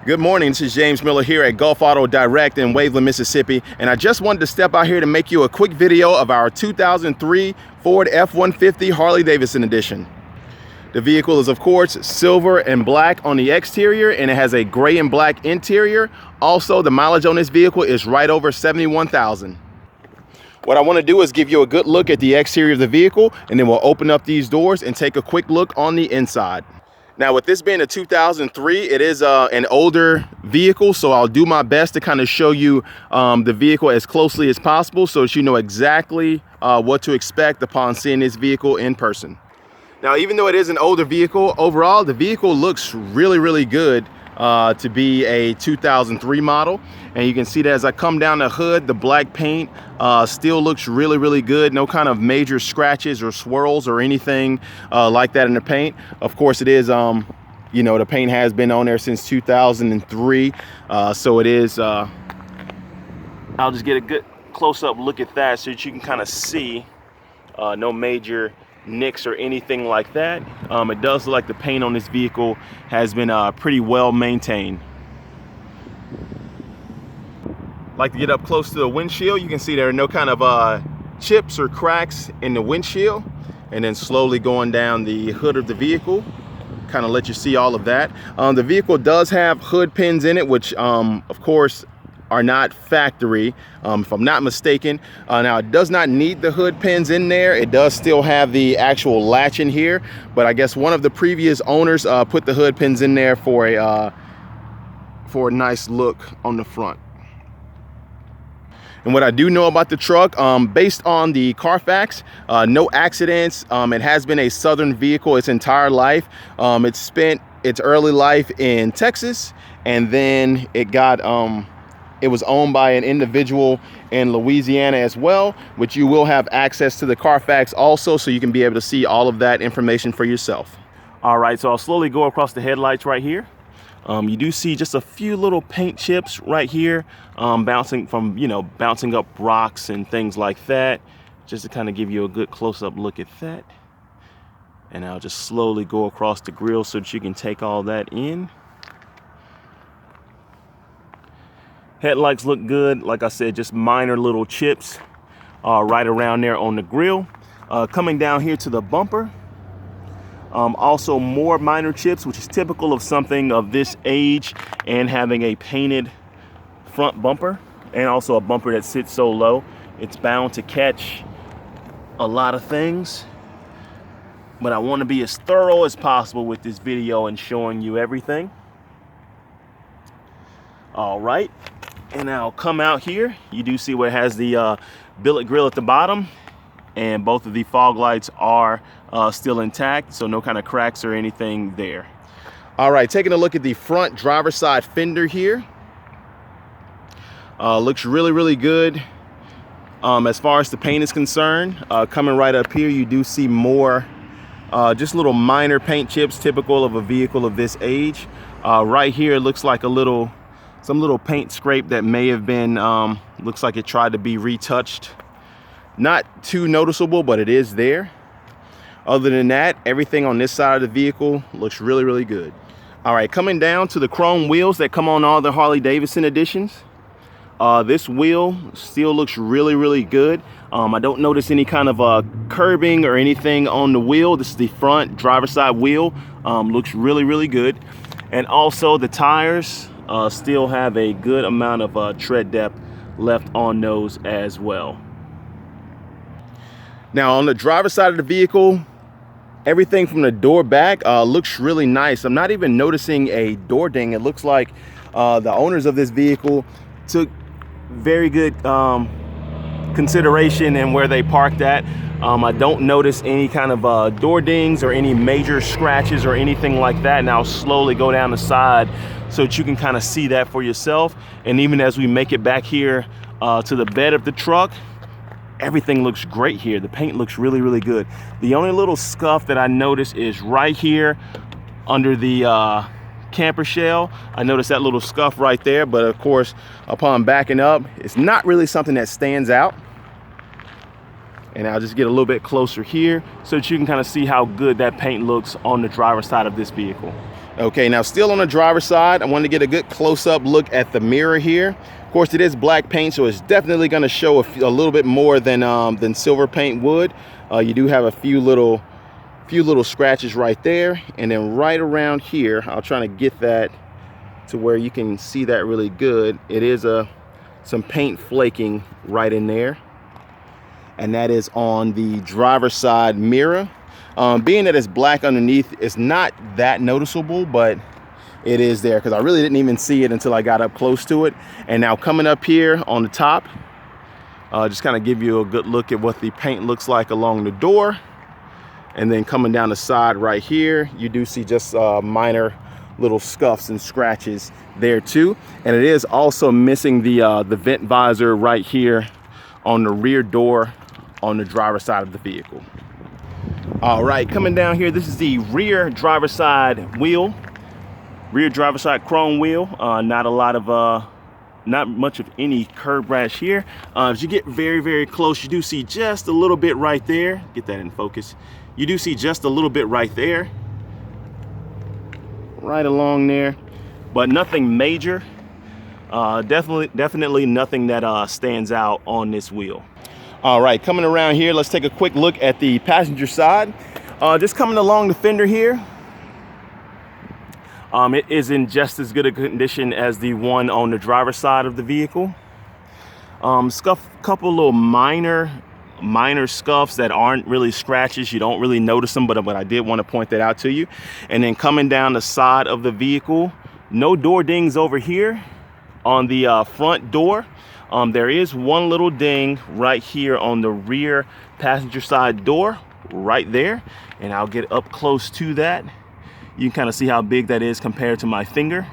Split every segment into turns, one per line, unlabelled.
Good morning, this is James Miller here at Gulf Auto Direct in Waveland, Mississippi, and I just wanted to step out here to make you a quick video of our 2003 Ford F-150 Harley-Davidson edition. The vehicle is of course silver and black on the exterior, and it has a gray and black interior. Also, the mileage on this vehicle is right over 71,000. What I want to do is give you a good look at the exterior of the vehicle, and then we'll open up these doors and take a quick look on the inside. Now, with this being a 2003, it is an older vehicle, so I'll do my best to kind of show you the vehicle as closely as possible so that you know exactly what to expect upon seeing this vehicle in person. Now, even though it is an older vehicle, overall, the vehicle looks really good to be a 2003 model. And you can see that as I come down the hood, the black paint still looks really good. No kind of major scratches or swirls or anything like that in the paint. Of course, it is, you know, the paint has been on there since 2003. So it is, I'll just get a good close-up look at that so that you can kind of see no major nicks or anything like that. It does look like the paint on this vehicle has been pretty well maintained. Like to get up close to the windshield, you can see there are no kind of chips or cracks in the windshield, and then slowly going down the hood of the vehicle kind of let you see all of that. The vehicle does have hood pins in it, which of course are not factory, if I'm not mistaken. Now, it does not need the hood pins in there. It does still have the actual latch in here, but I guess one of the previous owners put the hood pins in there for a nice look on the front. And what I do know about the truck, based on the Carfax, no accidents. It has been a Southern vehicle its entire life. It spent its early life in Texas, and then it got it was owned by an individual in Louisiana as well, which you will have access to the Carfax also, so you can be able to see all of that information for yourself. All right, so I'll slowly go across the headlights right here. You do see just a few little paint chips right here, bouncing from, bouncing up rocks and things like that, just to kind of give you a good close-up look at that. And I'll just slowly go across the grille so that you can take all that in. Headlights look good. Like I said, just minor little chips right around there on the grille. Coming down here to the bumper, also more minor chips, which is typical of something of this age and having a painted front bumper, and also a bumper that sits so low. It's bound to catch a lot of things, but I want to be as thorough as possible with this video and showing you everything. All right, and I'll come out here. You do see where it has the billet grille at the bottom, and both of the fog lights are still intact, so no kind of cracks or anything there. All right, taking a look at the front driver's side fender here. Looks really good. As far as the paint is concerned, coming right up here, you do see more just little minor paint chips typical of a vehicle of this age. Right here, it looks like some little paint scrape that may have been, looks like it tried to be retouched. Not too noticeable, but it is there. Other than that, everything on this side of the vehicle looks really good. All right, coming down to the chrome wheels that come on all the Harley-Davidson editions. This wheel still looks really good. I don't notice any kind of curbing or anything on the wheel. This is the front driver's side wheel. Looks really good. And also the tires still have a good amount of tread depth left on those as well. Now, on the driver's side of the vehicle, everything from the door back looks really nice. I'm not even noticing a door ding. It looks like the owners of this vehicle took very good consideration in where they parked at. I don't notice any kind of door dings or any major scratches or anything like that. And I'll slowly go down the side so that you can kind of see that for yourself. And even as we make it back here to the bed of the truck, everything looks great here. The paint looks really good. The only little scuff that I notice is right here under the camper shell. I noticed that little scuff right there, but of course, upon backing up, it's not really something that stands out. And I'll just get a little bit closer here so that you can kind of see how good that paint looks on the driver's side of this vehicle. Okay, now still on the driver's side, I want to get a good close-up look at the mirror here. Of course, it is black paint, so it's definitely going to show a little bit more than silver paint would. You do have a few little scratches right there, and then right around here, I'll try to get that to where you can see that really good. It is some paint flaking right in there, and that is on the driver's side mirror. Being that it's black underneath, it's not that noticeable, but it is there because I really didn't even see it until I got up close to it. And now coming up here on the top, just kind of give you a good look at what the paint looks like along the door. And then coming down the side right here, you do see just minor little scuffs and scratches there too. And it is also missing the vent visor right here on the rear door on the driver's side of the vehicle. All right, coming down here, this is the rear driver's side wheel, rear driver's side chrome wheel. Not much of any curb rash here. As you get very, very close, you do see just a little bit right there. Get that in focus. You do see just a little bit right there, right along there, but nothing major. Definitely nothing that stands out on this wheel. All right, coming around here, let's take a quick look at the passenger side. Just coming along the fender here, it is in just as good a condition as the one on the driver's side of the vehicle. Couple little minor scuffs that aren't really scratches. You don't really notice them, but I did want to point that out to you. And then coming down the side of the vehicle, no door dings over here on the front door. There is one little ding right here on the rear passenger side door right there, and I'll get up close to that. You can kind of see how big that is compared to my finger.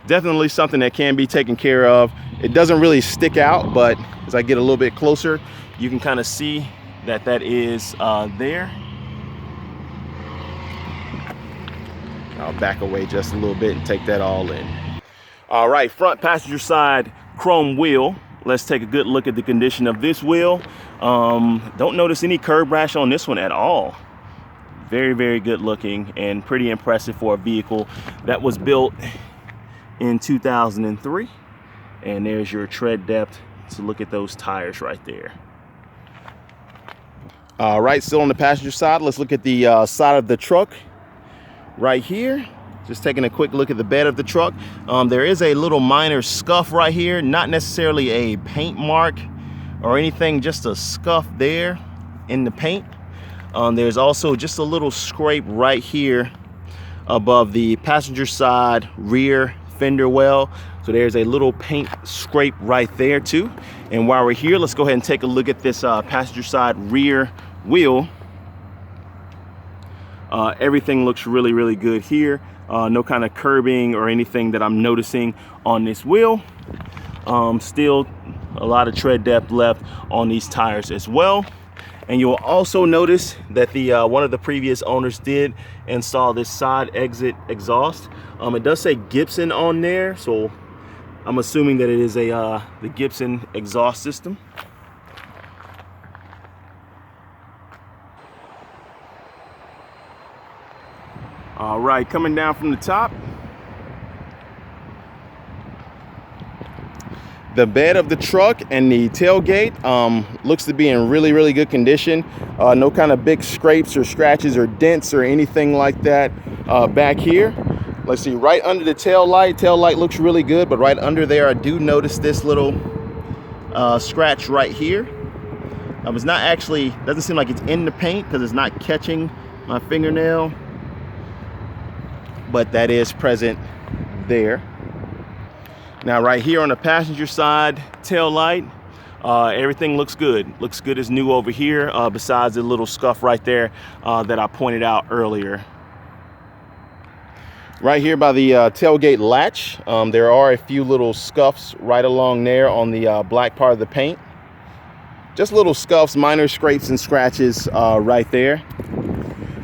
Definitely something that can be taken care of. It doesn't really stick out, but as I get a little bit closer, you can kind of see that that is there. I'll back away just a little bit and take that all in. All right, front passenger side chrome wheel. Let's take a good look at the condition of this wheel. Don't notice any curb rash on this one at all. Very, very good looking and pretty impressive for a vehicle that was built in 2003. And there's your tread depth to look at those tires right there. All right, still on the passenger side, let's look at the side of the truck right here. Just taking a quick look at the bed of the truck. There is a little minor scuff right here, not necessarily a paint mark or anything, just a scuff there in the paint. There's also just a little scrape right here above the passenger side rear fender well. So there's a little paint scrape right there too. And while we're here, let's go ahead and take a look at this passenger side rear wheel. Everything looks really, really good here. No kind of curbing or anything that I'm noticing on this wheel. Still a lot of tread depth left on these tires as well. And you'll also notice that the one of the previous owners did install this side exit exhaust. It does say Gibson on there, so I'm assuming that it is the Gibson exhaust system. All right, coming down from the top, the bed of the truck and the tailgate looks to be in really, really good condition. No kind of big scrapes or scratches or dents or anything like that back here. Let's see, right under the tail light looks really good, but right under there I do notice this little scratch right here. It's not actually, doesn't seem like it's in the paint because it's not catching my fingernail, but that is present there. Now right here on the passenger side tail light, everything looks good. Looks good as new over here, besides the little scuff right there that I pointed out earlier. Right here by the tailgate latch, there are a few little scuffs right along there on the black part of the paint. Just little scuffs, minor scrapes and scratches right there.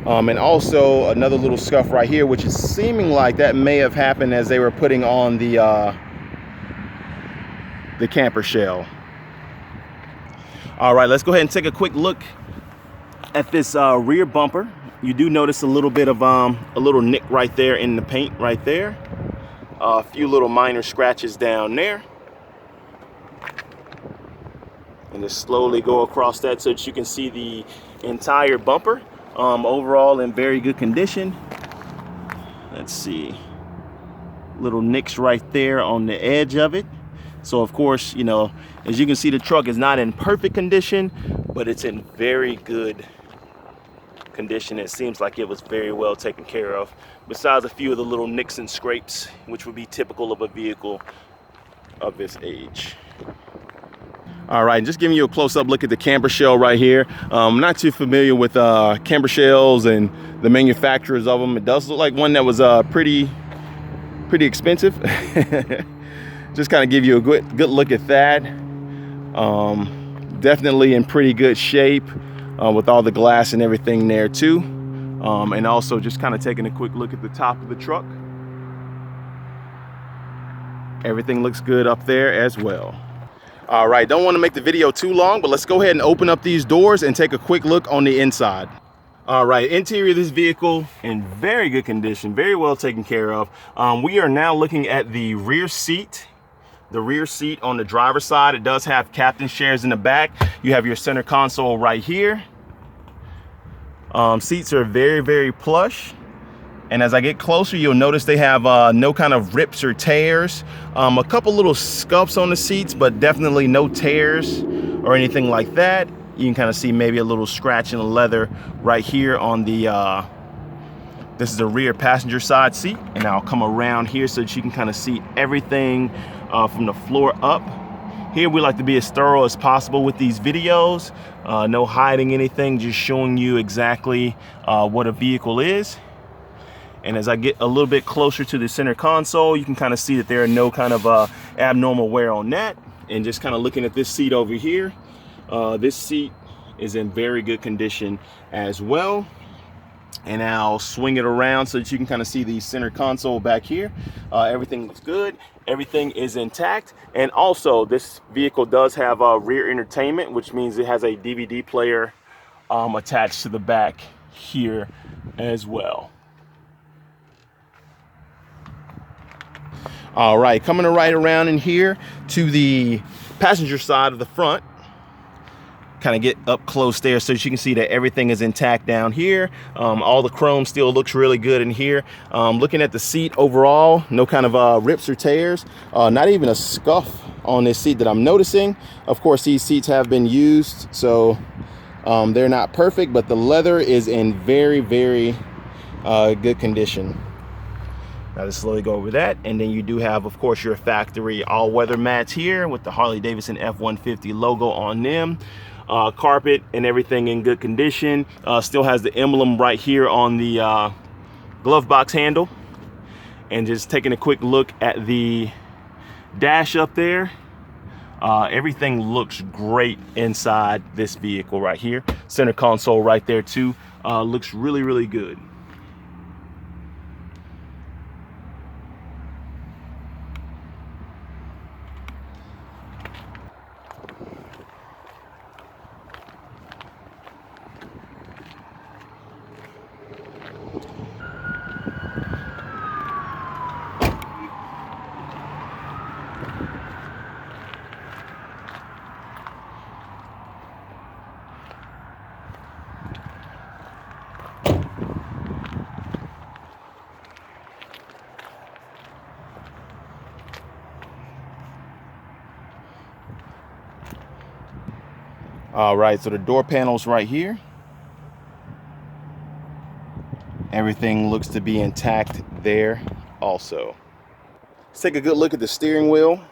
And also another little scuff right here, which is seeming like that may have happened as they were putting on the camper shell. All right, let's go ahead and take a quick look at this rear bumper. You do notice a little bit of a little nick right there in the paint right there. A few little minor scratches down there. And just slowly go across that so that you can see the entire bumper. Overall in very good condition. Let's see. Little nicks right there on the edge of it. So of course, you know, as you can see, the truck is not in perfect condition, but it's in very good condition. It seems like it was very well taken care of, besides a few of the little nicks and scrapes, which would be typical of a vehicle of this age. All right, just giving you a close-up look at the camber shell right here. I'm not too familiar with camber shells and the manufacturers of them. It does look like one that was pretty expensive. Just kind of give you a good look at that. Definitely in pretty good shape with all the glass and everything there too. And also just kind of taking a quick look at the top of the truck. Everything looks good up there as well. All right, don't want to make the video too long, but let's go ahead and open up these doors and take a quick look on the inside. All right, interior of this vehicle in very good condition, very well taken care of. We are now looking at the rear seat. The rear seat on the driver's side, it does have captain chairs in the back. You have your center console right here. Seats are very plush. And as I get closer, you'll notice they have no kind of rips or tears. A couple little scuffs on the seats, but definitely no tears or anything like that. You can kind of see maybe a little scratch in the leather right here on the, this is the rear passenger side seat. And I'll come around here so that you can kind of see everything from the floor up. Here we like to be as thorough as possible with these videos. No hiding anything, just showing you exactly what a vehicle is. And as I get a little bit closer to the center console, you can kind of see that there are no kind of abnormal wear on that. And just kind of looking at this seat over here, this seat is in very good condition as well. And I'll swing it around so that you can kind of see the center console back here. Everything looks good. Everything is intact. And also this vehicle does have rear entertainment, which means it has a DVD player attached to the back here as well. All right, coming right around in here to the passenger side of the front. Kind of get up close there so that you can see that everything is intact down here. All the chrome still looks really good in here. Looking at the seat overall, no kind of rips or tears. Not even a scuff on this seat that I'm noticing. Of course, these seats have been used, so they're not perfect, but the leather is in very good condition. Now just slowly go over that, and then you do have, of course, your factory all-weather mats here with the Harley-Davidson F-150 logo on them. Carpet and everything in good condition. Still has the emblem right here on the glove box handle. And just taking a quick look at the dash up there. Everything looks great inside this vehicle right here. Center console right there too. Looks really good. All right, so the door panels right here. Everything looks to be intact there also. Let's take a good look at the steering wheel.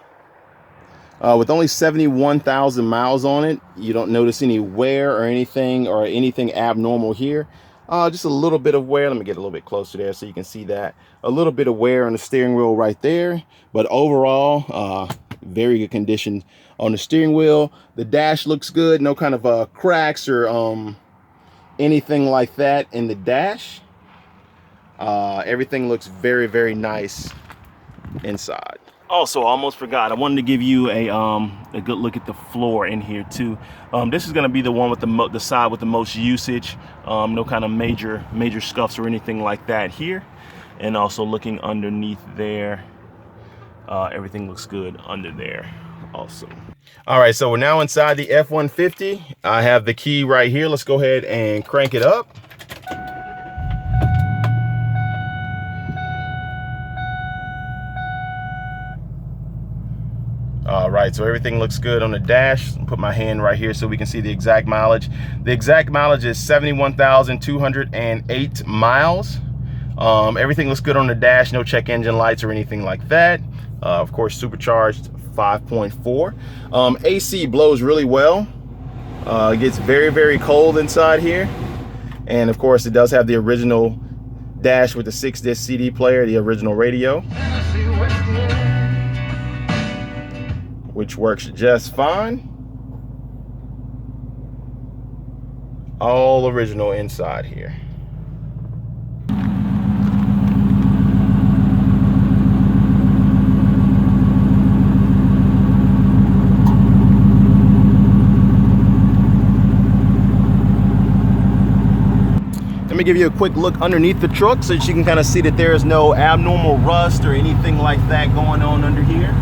With only 71,000 miles on it, you don't notice any wear or anything abnormal here. Just a little bit of wear. Let me get a little bit closer there so you can see that. A little bit of wear on the steering wheel right there, but overall, very good condition on the steering wheel. The dash looks good. No kind of cracks or anything like that in the dash. Everything looks very nice inside. Also, I almost forgot, I wanted to give you a good look at the floor in here too. This is going to be the one with the side with the most usage. No kind of major scuffs or anything like that here. And also looking underneath there, everything looks good under there also. All right, so we're now inside the F-150. I have the key right here. Let's go ahead and crank it up. All right, so everything looks good on the dash. I'll put my hand right here so we can see the exact mileage. The exact mileage is 71,208 miles. Everything looks good on the dash, no check engine lights or anything like that. Of course, supercharged 5.4. AC blows really well. It gets very cold inside here. And of course, it does have the original dash with the 6-disc CD player, the original radio, which works just fine. All original inside here. Let me give you a quick look underneath the truck so that you can kind of see that there is no abnormal rust or anything like that going on under here.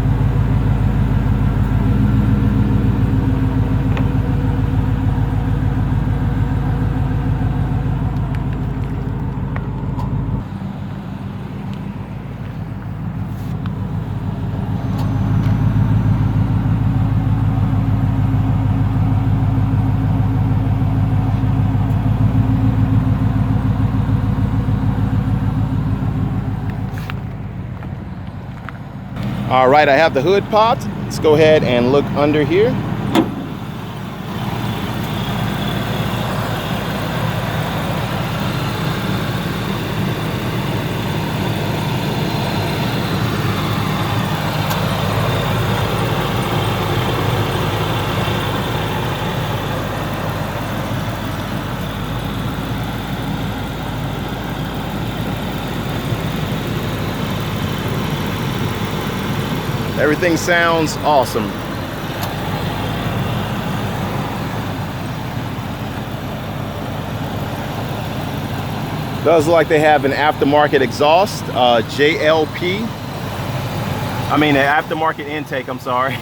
All right, I have the hood popped. Let's go ahead and look under here. Everything sounds awesome. Does look like they have an aftermarket exhaust, JLP. I mean, an aftermarket intake, I'm sorry.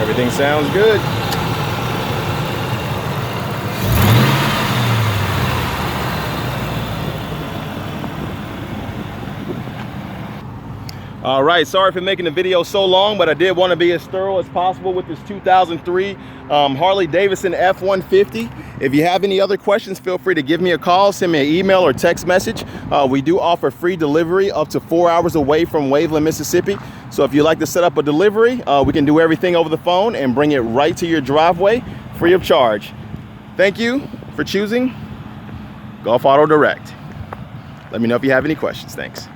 Everything sounds good. All right, sorry for making the video so long, but I did want to be as thorough as possible with this 2003 Harley-Davidson F-150. If you have any other questions, feel free to give me a call, send me an email or text message. We do offer free delivery up to 4 hours away from Waveland, Mississippi. So if you'd like to set up a delivery, we can do everything over the phone and bring it right to your driveway free of charge. Thank you for choosing Gulf Auto Direct. Let me know if you have any questions. Thanks.